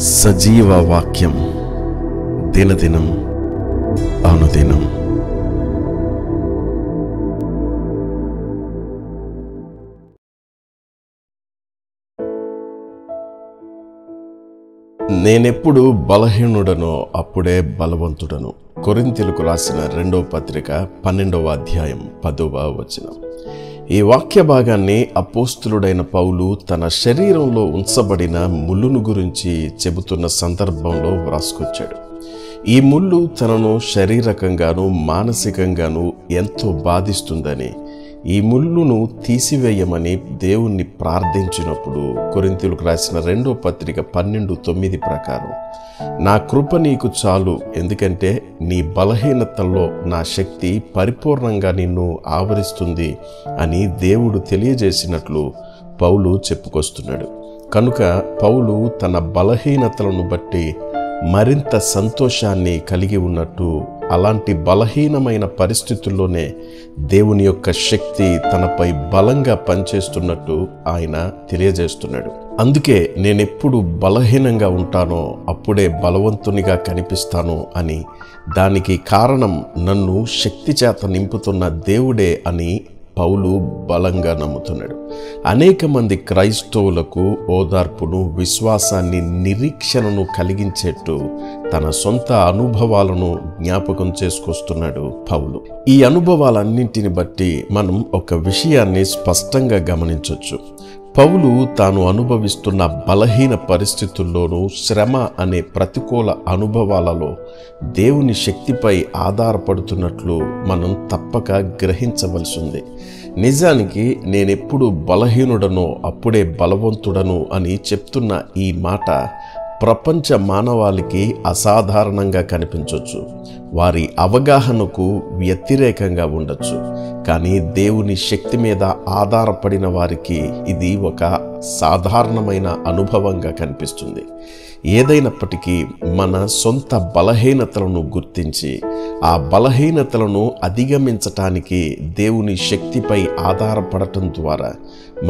సజీవ వాక్యం దినదినం అనుదినం. నేనెప్పుడు బలహీనుడనో అప్పుడే బలవంతుడను. కొరింథీయులకు రాసిన 2వ పత్రిక 12వ అధ్యాయం 10వ వచనం. ఈ వాక్య భాగాన్ని అపోస్తులుడైన పౌలు తన శరీరంలో ఉంచబడిన ముళ్ళును గురించి చెబుతున్న సందర్భంలో వ్రాసుకొచ్చాడు. ఈ ముళ్ళు తనను శారీరకంగాను మానసికంగాను ఎంతో బాధిస్తుందని, ఈ ముళ్ళును తీసివేయమని దేవుణ్ణి ప్రార్థించినప్పుడు కొరింథీయులకు రాసిన 2వ పత్రిక 12:9 ప్రకారం, నా కృప నీకు చాలు, ఎందుకంటే నీ బలహీనతల్లో నా శక్తి పరిపూర్ణంగా నిన్ను ఆవరిస్తుంది అని దేవుడు తెలియజేసినట్లు పౌలు చెప్పుకొస్తున్నాడు. కనుక పౌలు తన బలహీనతలను బట్టి మరింత సంతోషాన్ని కలిగి ఉన్నట్టు, అలాంటి బలహీనమైన పరిస్థితుల్లోనే దేవుని యొక్క శక్తి తనపై బలంగా పనిచేస్తున్నట్టు ఆయన తెలియజేస్తున్నాడు. అందుకే నేనెప్పుడు బలహీనంగా ఉంటానో అప్పుడే బలవంతునిగా కనిపిస్తాను అని, దానికి కారణం నన్ను శక్తి చేత నింపుతున్న దేవుడే అని పౌలు బలంగా నమ్ముతున్నాడు. అనేక మంది క్రైస్తవులకు ఓదార్పును, విశ్వాసాన్ని, నిరీక్షణను కలిగించేట్టు తన సొంత అనుభవాలను జ్ఞాపకం చేసుకొస్తున్నాడు పౌలు. ఈ అనుభవాలన్నింటిని బట్టి మనం ఒక విషయాన్ని స్పష్టంగా గమనించవచ్చు. పౌలు తాను అనుభవిస్తున్న బలహీన పరిస్థితుల్లోనూ, శ్రమ అనే ప్రతికూల అనుభవాలలో దేవుని శక్తిపై ఆధారపడుతున్నట్లు మనం తప్పక గ్రహించవలసి ఉంది. నిజానికి నేనెప్పుడు బలహీనుడనో అప్పుడే బలవంతుడను అని చెప్తున్న ఈ మాట ప్రపంచ మానవాళికి అసాధారణంగా కనిపించవచ్చు, వారి అవగాహనకు వ్యతిరేకంగా ఉండొచ్చు. కానీ దేవుని శక్తి మీద ఆధారపడిన వారికి ఇది ఒక సాధారణమైన అనుభవంగా కనిపిస్తుంది. ఏదైనప్పటికీ మన సొంత బలహీనతలను గుర్తించి ఆ బలహీనతలను అధిగమించటానికి దేవుని శక్తిపై ఆధారపడటం ద్వారా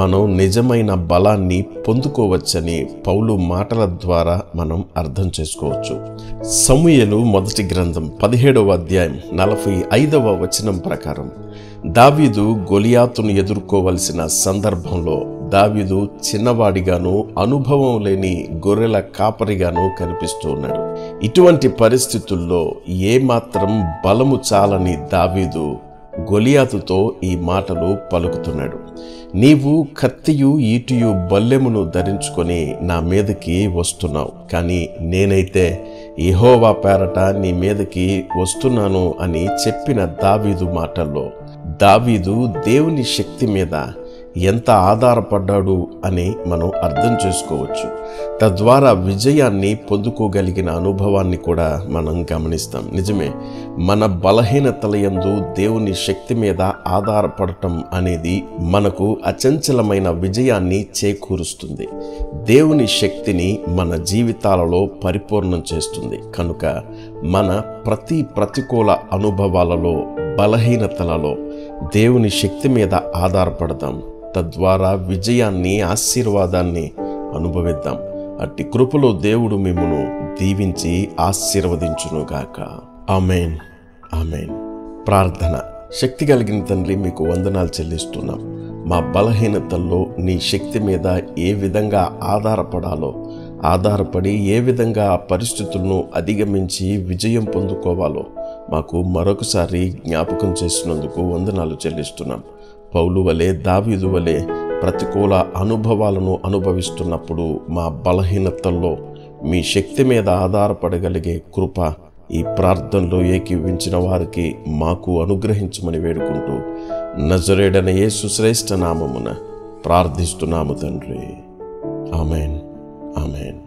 మనం నిజమైన బలాన్ని పొందుకోవచ్చని పౌలు మాటల ద్వారా మనం అర్థం చేసుకోవచ్చు. సమూయేలు మొదటి గ్రంథం 17వ అధ్యాయం 45వ వచనం ప్రకారం, దావీదు గొలియాతును ఎదుర్కోవలసిన సందర్భంలో దావీదు చిన్నవాడిగాను, అనుభవం లేని గొర్రెల కాపరిగాను కనిపిస్తూ ఉన్నాడు. ఇటువంటి పరిస్థితుల్లో ఏమాత్రం బలము చాలని దావీదు గొలియాతుతో ఈ మాటలు పలుకుతున్నాడు. నీవు కత్తియు, ఈటియు, బల్లెమును ధరించుకొని నా మీదకి వస్తున్నావు, కానీ నేనైతే యెహోవా పేరట నీ మీదకి వస్తున్నాను అని చెప్పిన దావీదు మాటల్లో దావీదు దేవుని శక్తి మీద ఎంత ఆధారపడ్డాడు అని మనం అర్థం చేసుకోవచ్చు. తద్వారా విజయాన్ని పొందుకోగలిగిన అనుభవాన్ని కూడా మనం గమనిస్తాం. నిజమే, మన బలహీనతల యందు దేవుని శక్తి మీద ఆధారపడటం అనేది మనకు అచంచలమైన విజయాన్ని చేకూరుస్తుంది. దేవుని శక్తిని మన జీవితాలలో పరిపూర్ణం చేస్తుంది. కనుక మన ప్రతి ప్రతికూల అనుభవాలలో, బలహీనతలలో దేవుని శక్తి మీద ఆధారపడదాం. తద్వారా విజయాన్ని, ఆశీర్వాదాన్ని అనుభవిద్దాం. అట్టి కృపలో దేవుడు మిమ్మును దీవించి ఆశీర్వదించునుగాక. ఆమేన్, ఆమేన్. ప్రార్థన. శక్తి కలిగిన తండ్రి, మీకు వందనాలు చెల్లిస్తున్నాం. మా బలహీనతల్లో నీ శక్తి మీద ఏ విధంగా ఆధారపడి ఏ విధంగా ఆ పరిస్థితులను అధిగమించి విజయం పొందుకోవాలో మాకు మరొకసారి జ్ఞాపకం చేసినందుకు వందనాలు చెల్లిస్తున్నాం. పౌలు వలె, దావీదు వలె ప్రతికూల అనుభవాలను అనుభవిస్తున్నప్పుడు మా బలహీనతల్లో మీ శక్తి మీద ఆధారపడగలిగే కృప ఈ ప్రార్థనలో ఏకీవించిన వారికి మాకు అనుగ్రహించమని వేడుకుంటూ నజరేయుడైన యేసు శ్రేష్ఠ నామమున ప్రార్థిస్తున్నాము తండ్రి. ఆమేన్, ఆమేన్.